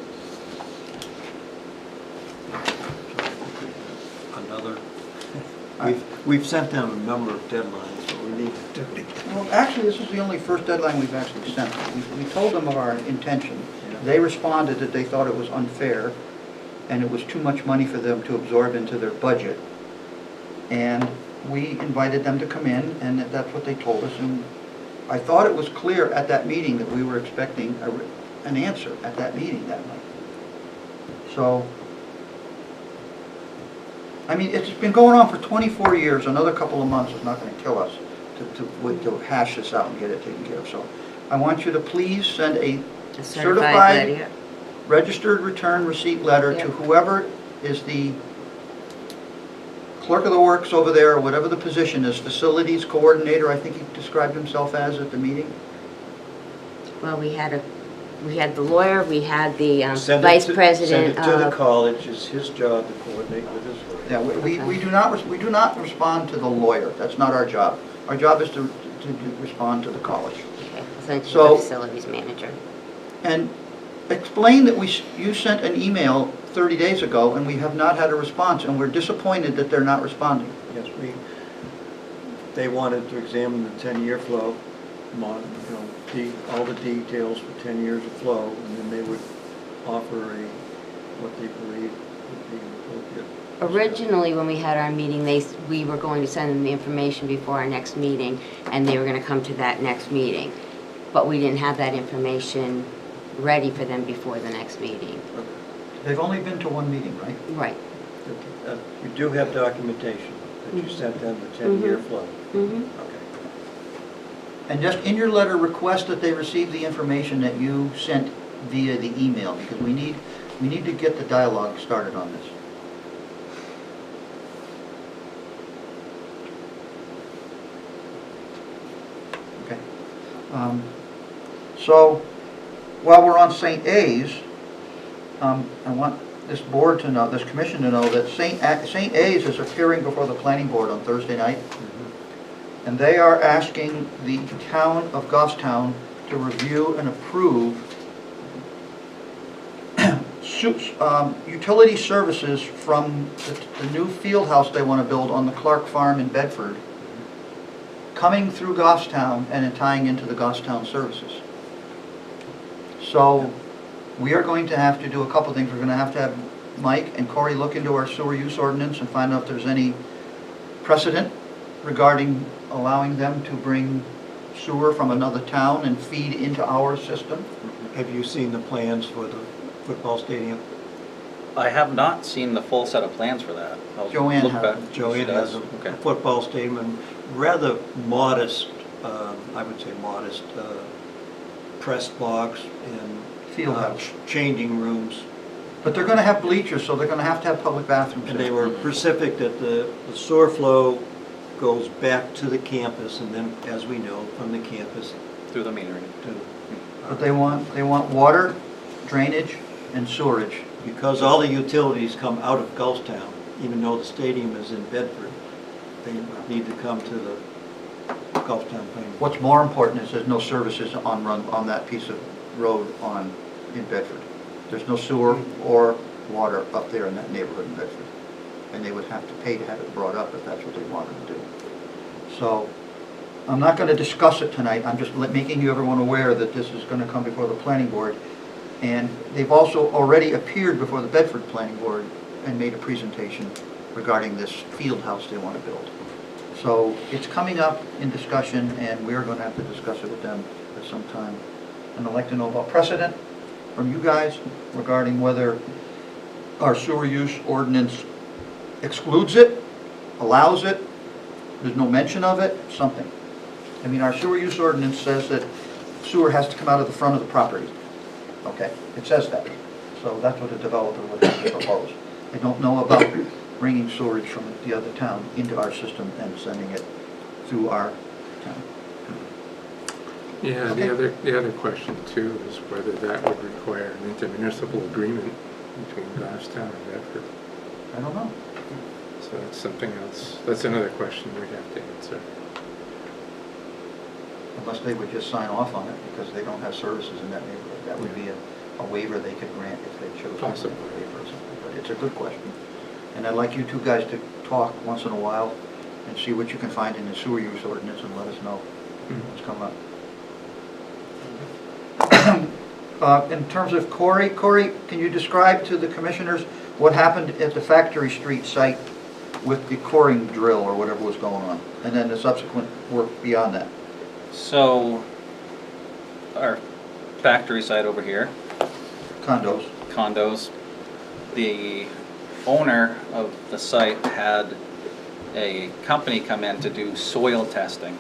another, we've sent them a number of deadlines, so we need to do it. Well, actually, this is the only first deadline we've actually sent. We told them of our intention. They responded that they thought it was unfair, and it was too much money for them to absorb into their budget. And we invited them to come in, and that's what they told us. And I thought it was clear at that meeting that we were expecting an answer at that meeting that night. So, I mean, it's been going on for 24 years. Another couple of months is not going to kill us to hash this out and get it taken care of. So I want you to please send a A certified letter. registered return receipt letter to Yep. whoever is the clerk of the works over there, or whatever the position is, facilities coordinator, I think he described himself as at the meeting. Well, we had the lawyer, we had the Send it vice to- president Send it to the of, college, it's his job to coordinate with his lawyer. Yeah, we do not respond to the lawyer. That's not our job. Our job is to respond to the college. okay, I'll send it to So- the facilities manager. And explain that you sent an email 30 days ago and we have not had a response, and we're disappointed that they're not responding. Yes, they wanted to examine the 10-year flow, all the details for 10 years of flow, and then they would offer what they believe would be an appropriate. Originally, when we had our meeting, we were going to send them the information before our next meeting, and they were going to come to that next meeting. But we didn't have that information ready for them before the next meeting. They've only been to one meeting, right? Right. You do have documentation that you sent them the 10-year flow. Mm-hmm. Okay. And just in your letter, request that they receive the information that you sent via the email, because we need to get the dialogue started on this. Okay. So, while we're on St. A's, I want this board to know, this commission to know that St. A's is appearing before the planning board on Thursday night. And they are asking the town of Goffstown to review and approve utility services from the new field house they want to build on the Clark Farm in Bedford, coming through Goffstown and then tying into the Goffstown services. So we are going to have to do a couple things. We're going to have Mike and Corey look into our sewer use ordinance and find out if there's any precedent regarding allowing them to bring sewer from another town and feed into our system. Have you seen the plans for the football stadium? I have not seen the full set of plans for that. I'll Joanne look has back. them. Joanne She has does? a Okay. football stadium, and rather modest, I would say modest, press box and Field house. changing rooms. But they're going to have bleachers, so they're going to have public bathrooms. And they were specific that the sewer flow goes back to the campus, and then, as we know, from the campus Through the metering. to... But they want water, drainage, and sewerage. Because all the utilities come out of Gulfstown, even though the stadium is in Bedford, they need to come to the Gulfstown planning. What's more important is there's no services on that piece of road in Bedford. There's no sewer or water up there in that neighborhood in Bedford. and they would have to pay to have it brought up if that's what they wanted to do. So, I'm not gonna discuss it tonight, I'm just making everyone aware that this is gonna come before the planning board. And they've also already appeared before the Bedford Planning Board and made a presentation regarding this field house they want to build. So it's coming up in discussion, and we're going to have to discuss it with them at some time. And I'd like to know about precedent from you guys regarding whether our sewer use ordinance excludes it, allows it, there's no mention of it, something. I mean, our sewer use ordinance says that sewer has to come out of the front of the property. Okay, it says that. So that's what a developer would have to propose. I don't know about bringing sewage from the other town into our system and sending it through our town. Yeah, Okay. the other question too is whether that would require an intermunicipal agreement between Goffstown and Bedford. I don't know. So that's something else, that's another question we have to answer. Unless they would just sign off on it because they don't have services in that neighborhood. That would be a waiver they could grant if they chose to Possibly. grant a waiver or something. But it's a good question. And I'd like you two guys to talk once in a while and see what you can find in the sewer use ordinance and let us know what's come up. In terms of Corey, can you describe to the commissioners what happened at the Factory Street site with the coring drill or whatever was going on? And then the subsequent work beyond that? So, our factory site over here, Condos. condos, the owner of the site had a company come in to do soil testing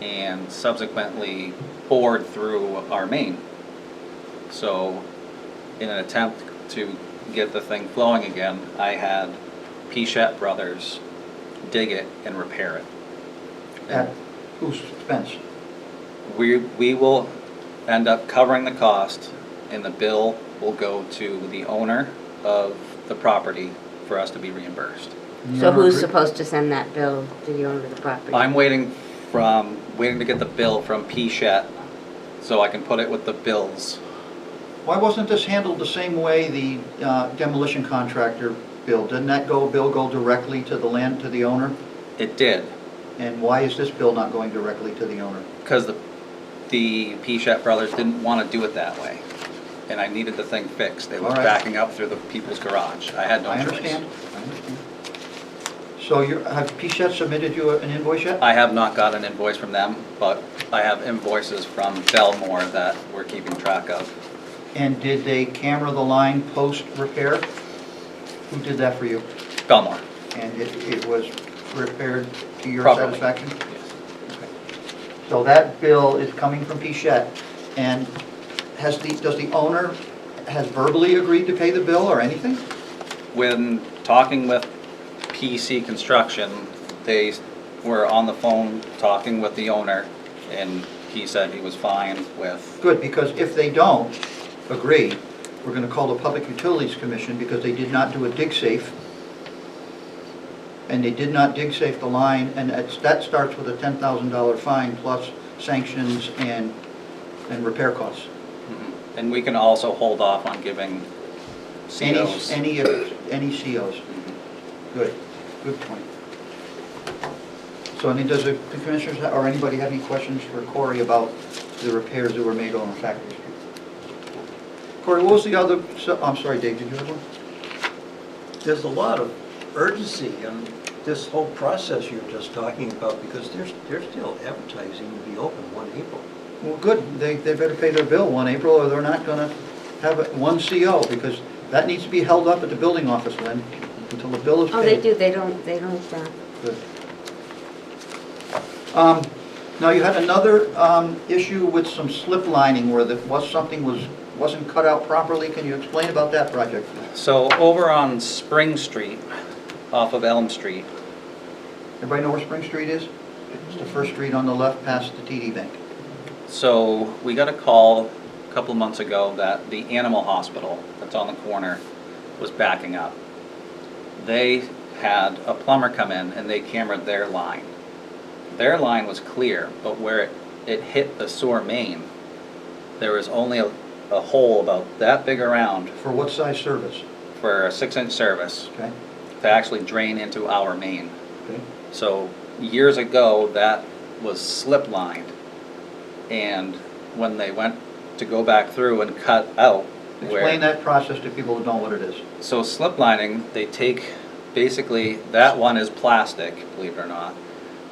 and subsequently bored through our main. So, in an attempt to get the thing flowing again, I had Pichette Brothers dig it and repair it. At whose expense? We will end up covering the cost, and the bill will go to the owner of the property for us to be reimbursed. So who's supposed to send that bill to the owner of the property? I'm waiting to get the bill from Pichette so I can put it with the bills. Why wasn't this handled the same way the demolition contractor bill? Didn't that bill go directly to the owner? It did, And why is this bill not going directly to the owner? because the Pichette brothers didn't want to do it that way. And I needed the thing fixed. It was All right. backing up through the people's garage. I had no I choice. understand. So have Pichette submitted you an invoice yet? I have not got an invoice from them, but I have invoices from Belmore that we're keeping track of. And did they camera the line post-repair? Who did that for you? Belmore. And it was repaired to your Properly. satisfaction? So that bill is coming from Pichette, and does the owner has verbally agreed to pay the bill or anything? When talking with PC Construction, they were on the phone talking with the owner, and he said he was fine with, Good, because if they don't agree, we're gonna call the Public Utilities Commission because they did not do a dig safe. And they did not dig safe the line, and that starts with a $10,000 fine plus sanctions and repair costs. and we can also hold off on giving COs. Any COs. Good point. So, I mean, does the commissioners or anybody have any questions for Corey about the repairs that were made on Factory Street? Corey, what was the other, I'm sorry, Dave, did you have one? There's a lot of urgency in this whole process you're just talking about, because they're still advertising to be open 1 April. Well, good, they better pay their bill 1 April, or they're not gonna have one CO, because that needs to be held up at the building office, Lynn, until the bill is paid. Oh, they do, they don't, Good. Now, you had another issue with some slip lining where something wasn't cut out properly. Can you explain about that project? So over on Spring Street, off of Elm Street, Everybody know where Spring Street is? It's the first street on the left past the TD Bank. so we got a call a couple of months ago that the animal hospital that's on the corner was backing up. They had a plumber come in and they cameraed their line. Their line was clear, but where it hit the sewer main, there was only a hole about that big around For what size service? for a 6-inch service. Okay? to actually drain into our main. Okay. So years ago, that was slip lined. And when they went to go back through and cut out where. Explain that process to people who don't know what it is. So slip lining, they take, basically, that one is plastic, believe it or not,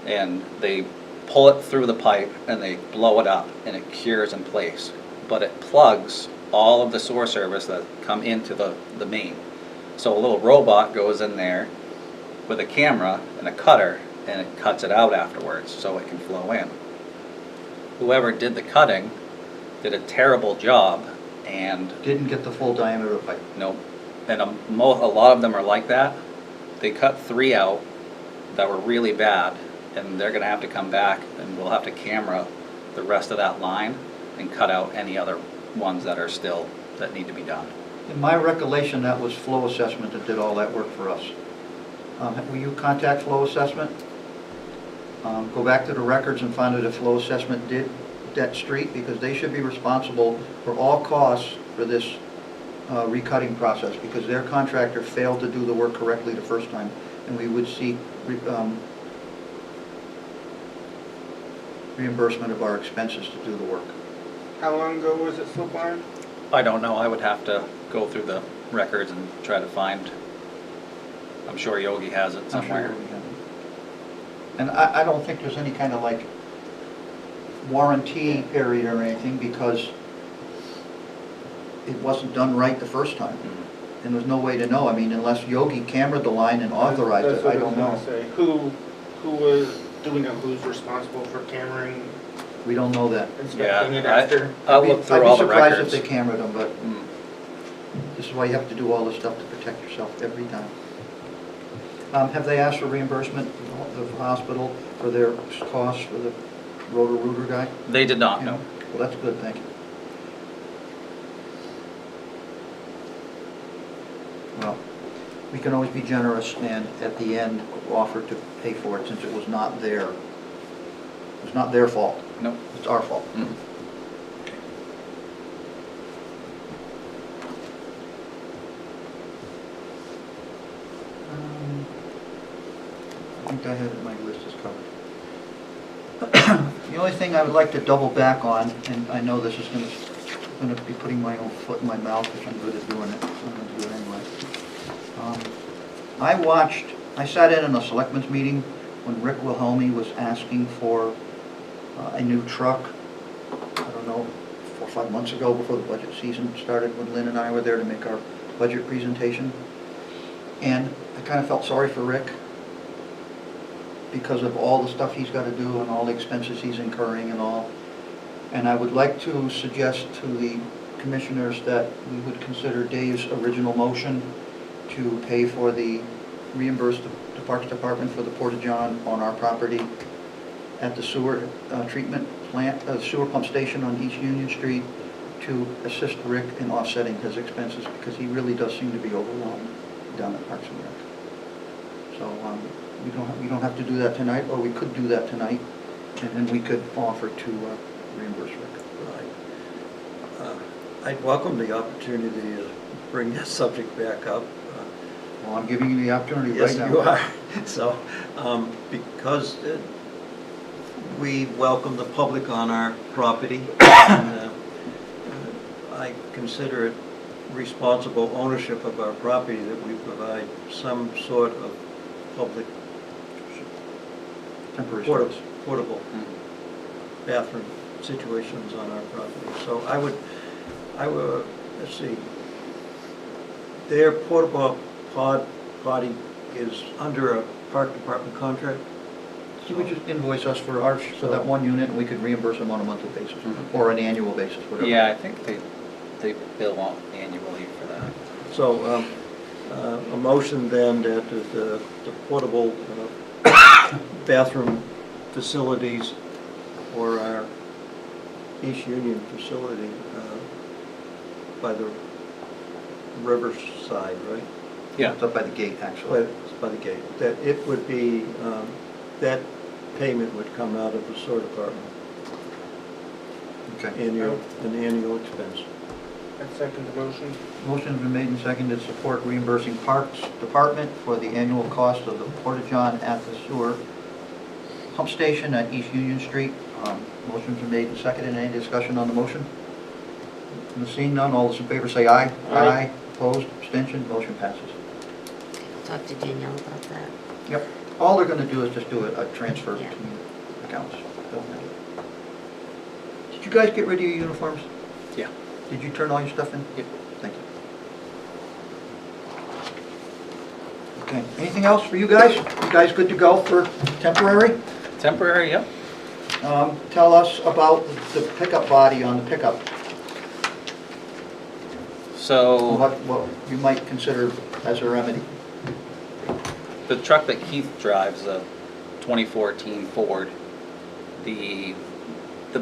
and they pull it through the pipe and they blow it up and it cures in place. But it plugs all of the sewer service that come into the main. So a little robot goes in there with a camera and a cutter and it cuts it out afterwards so it can flow in. Whoever did the cutting did a terrible job, and Didn't get the full diameter of pipe. no, and a lot of them are like that. They cut 3 out that were really bad, and they're gonna have to come back, and we'll have to camera the rest of that line and cut out any other ones that are still, that need to be done. In my recollection, that was Flow Assessment that did all that work for us. Will you contact Flow Assessment? Go back to the records and find out if Flow Assessment did that street, because they should be responsible for all costs for this recutting process, because their contractor failed to do the work correctly the first time, and we would seek reimbursement of our expenses to do the work. How long ago was it slip line? I don't know, I would have to go through the records and try to find, I'm sure Yogi has it I'm sure somewhere. we have it. And I don't think there's any kind of like warranty period or anything, because it wasn't done right the first time. And there's no way to know, I mean, unless Yogi cameraed the line and authorized That's it, what I don't was know. gonna say. Who was, do we know who's responsible for cameraing, We don't know that. inspecting it Yeah, after? I'll look through all the I'd be surprised records. if they cameraed them, but Mm. this is why you have to do all this stuff to protect yourself every time. Have they asked for reimbursement, the hospital, for their costs for the rotor-rooter guy? They did not, no. Well, that's good, thank you. Well, we can always be generous and at the end offer to pay for it, since it was not their fault. No. It's our fault. Mm. I think I have my list is covered. The only thing I would like to double back on, and I know this is gonna be putting my own foot in my mouth, which I'm good at doing it, so I'm gonna do it anyway. I sat in a selectmen's meeting when Rick Wilhelmi was asking for a new truck, I don't know, 4 or 5 months ago, before the budget season started, when Lynn and I were there to make our budget presentation. And I kind of felt sorry for Rick, because of all the stuff he's got to do and all the expenses he's incurring and all. And I would like to suggest to the commissioners that we would consider Dave's original motion to pay for reimburse the Parks Department for the Porta-John on our property at the sewer treatment plant, sewer pump station on East Union Street, to assist Rick in offsetting his expenses, because he really does seem to be overwhelmed down at Parks and Rec. So we don't have to do that tonight, or we could do that tonight, and then we could offer to reimburse Rick. Right. I'd welcome the opportunity to bring this subject back up. Well, I'm giving you the opportunity right now. Yes, you are. So, because we welcome the public on our property, and I consider it responsible ownership of our property that we provide some sort of public Temporary service. portable bathroom situations on our property. So I would, let's see, their portable potty is under a park department contract? He would just invoice us for that one unit, and we could reimburse him on a monthly basis, or an annual basis, whatever. Yeah, I think they bill annually for that. So, a motion then that the portable bathroom facilities for our East Union facility by the riverside, right? Yeah. It's up by the gate, actually. By the gate, that it would be, that payment would come out of the sewer department, Okay. an annual expense. I second the motion. Motion's been made and seconded to support reimbursing Parks Department for the annual cost of the porta-john at the sewer pump station at East Union Street. Motion's been made and seconded. Any discussion on the motion? Seeing none, all those in favor say aye. Aye. Opposed, abstention, motion passes. Talk to Danielle about that. Yep. All they're gonna do is just do a transfer Yeah. between accounts. Did you guys get rid of your uniforms? Yeah. Did you turn all your stuff in? Yep. Thank you. Okay, anything else for you guys? You guys good to go for temporary? Temporary, yep. Tell us about the pickup body on the pickup. So What you might consider as a remedy. the truck that Keith drives, a 2014 Ford, the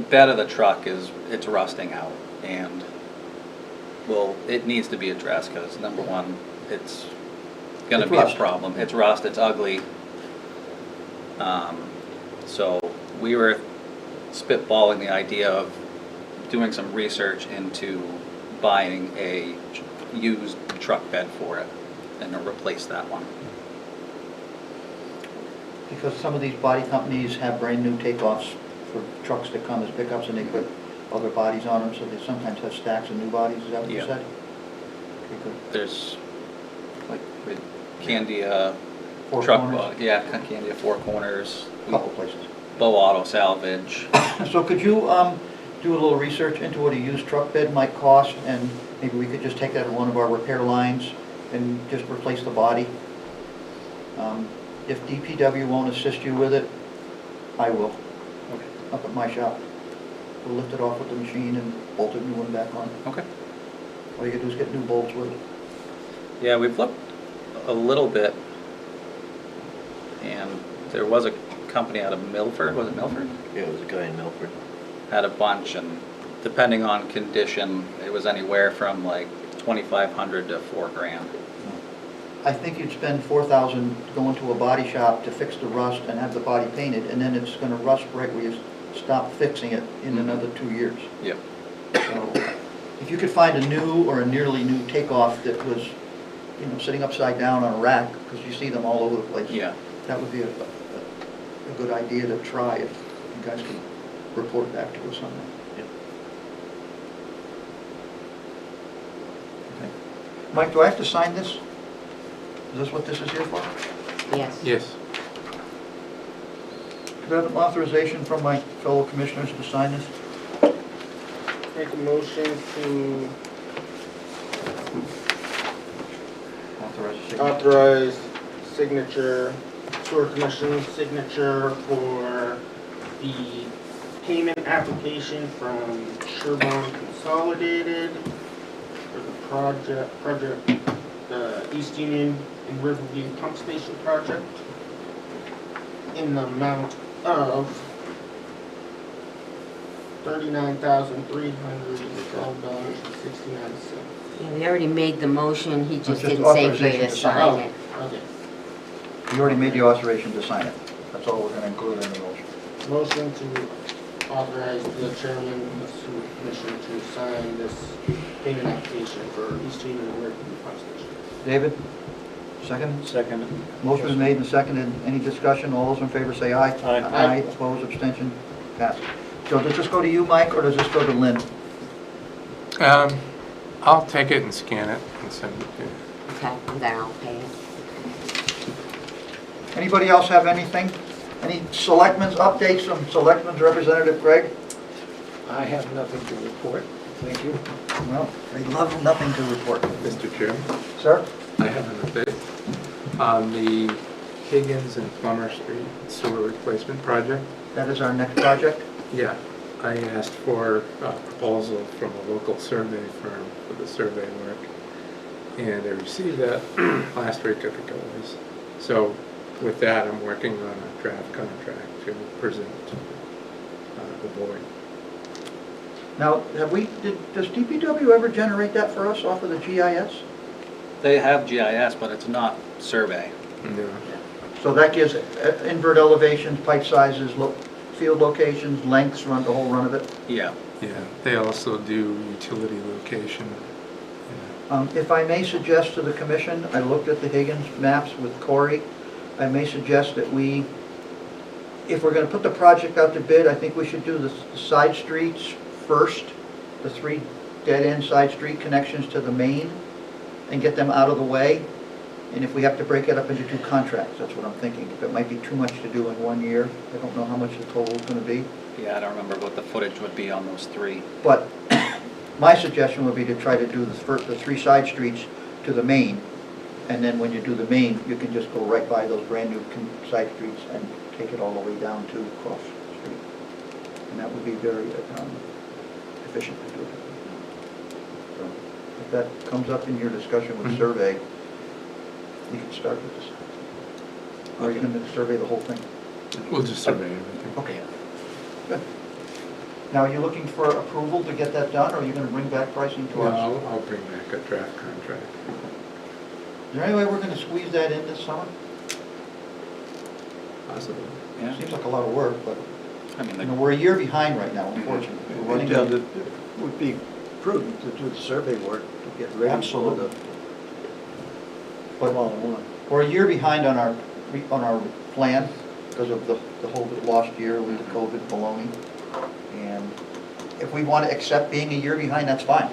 bed of the truck it's rusting out, and well, it needs to be addressed because number one, it's gonna It's be rust. a problem. It's rust, it's ugly. So we were spitballing the idea of doing some research into buying a used truck bed for it and to replace that one. Because some of these body companies have brand-new takeoffs for trucks that come as pickups, and they put other bodies on them, so they sometimes have stacks of new bodies, is that what you Yeah. said? Okay, good. There's like with Candia Four truck, corners? yeah, Candia Four Corners, Couple places. Bow Auto Salvage. So could you do a little research into what a used truck bed might cost, and maybe we could just take that to one of our repair lines and just replace the body? If DPW won't assist you with it, I will, Okay. up at my shop. We'll lift it off with the machine and bolt a new one back on. Okay. All you gotta do is get new bolts with it. Yeah, we've looked a little bit, and there was a company out of Milford, was it Milford? Yeah, it was a guy in Milford. Had a bunch, and depending on condition, it was anywhere from like 2,500 to $4,000. I think you'd spend $4,000 going to a body shop to fix the rust and have the body painted, and then it's gonna rust right where you stop fixing it in another 2 years. Yep. So, if you could find a new or a nearly new takeoff that was, you know, sitting upside down on a rack, because you see them all over the place. Yeah. That would be a good idea to try if you guys could report back to us on that. Yep. Okay. Mike, do I have to sign this? Is this what this is here for? Yes. Yes. Could I have an authorization from my fellow commissioners to sign this? Make a motion to Authorize the signature. authorize signature, sewer commission signature for the payment application from Sherburne Consolidated for the project, the East Union and Riverview Pump Station project in the amount of $39,312.69. Yeah, we already made the motion, he It's just just didn't say for you authorization to to sign. sign it. Okay. You already made the authorization to sign it. That's all we're going to include in the motion. Motion to authorize the chairman of the sewer commission to sign this payment application for East Union and Riverview Pump Station. David? Second? Second. Motion is made and seconded. Any discussion? All those in favor say aye. Aye. Aye. Opposed, abstention, passed. So does this go to you, Mike, or does this go to Lynn? I'll take it and scan it and send it to you. Okay, and then I'll pay it. Anybody else have anything? Any selectmen's updates from selectmen's representative Greg? I have nothing to report. Thank you. Well, they love nothing to report. Mr. Chairman, Sir? I have an update on the Higgins and Plummer Street sewer replacement project. That is our next project. Yeah, I asked for a proposal from a local survey firm for the survey work, and I received that last week, I think it was. So with that, I'm working on a draft contract to present to the board. Now, does DPW ever generate that for us off of the GIS? They have GIS, but it's not survey. No. So that gives invert elevations, pipe sizes, field locations, lengths, the whole run of it? Yeah. Yeah, they also do utility location. If I may suggest to the commission, I looked at the Higgins maps with Corey. I may suggest that we, if we're gonna put the project out to bid, I think we should do the side streets first, the 3 dead-end side street connections to the main, and get them out of the way. And if we have to break it up into 2 contracts, that's what I'm thinking. If it might be too much to do in 1 year, I don't know how much the total is gonna be. Yeah, I don't remember what the footage would be on those 3. But my suggestion would be to try to do the 3 side streets to the main, and then when you do the main, you can just go right by those brand-new side streets and take it all the way down to Cross Street. And that would be very efficient to do it. So, if that comes up in your discussion with survey, you can start with this. Or you can survey the whole thing. We'll just survey everything. Okay, good. Now, are you looking for approval to get that done, or are you gonna bring back pricing to Well, us? I'll bring back a draft contract. Is there any way we're gonna squeeze that in this summer? Possibly. Yeah, Seems like a lot of work, but, I mean, you know, we're a year behind right now, unfortunately. We're running It out. would be prudent to do the survey work to get ready for Absolutely. the But follow-on. we're a year behind on our plan because of the whole lost year with the COVID baloney. And if we want to accept being a year behind, that's fine.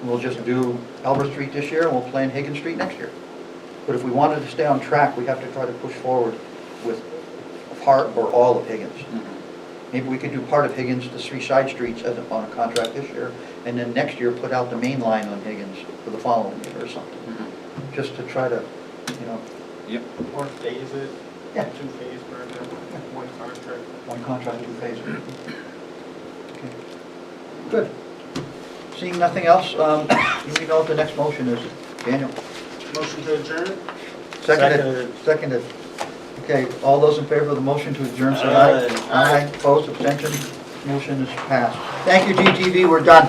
We'll just do Albert Street this year and we'll plan Higgins Street next year. But if we wanted to stay on track, we have to try to push forward with part or all of Higgins. Maybe we could do part of Higgins, the 3 side streets on a contract this year, and then next year put out the main line on Higgins for the following year or something. Just to try to, you know, Yep. Or phase it, Yeah. 2-phase project, 1 contract. 1 contract, 2 phases. Okay. Good. Seeing nothing else, you know what the next motion is. Daniel? Motion to adjourn? Seconded. Seconded. Okay, all those in favor of the motion to adjourn, say aye. Aye. Aye, opposed, abstention, motion is passed. Thank you, GTV, we're done.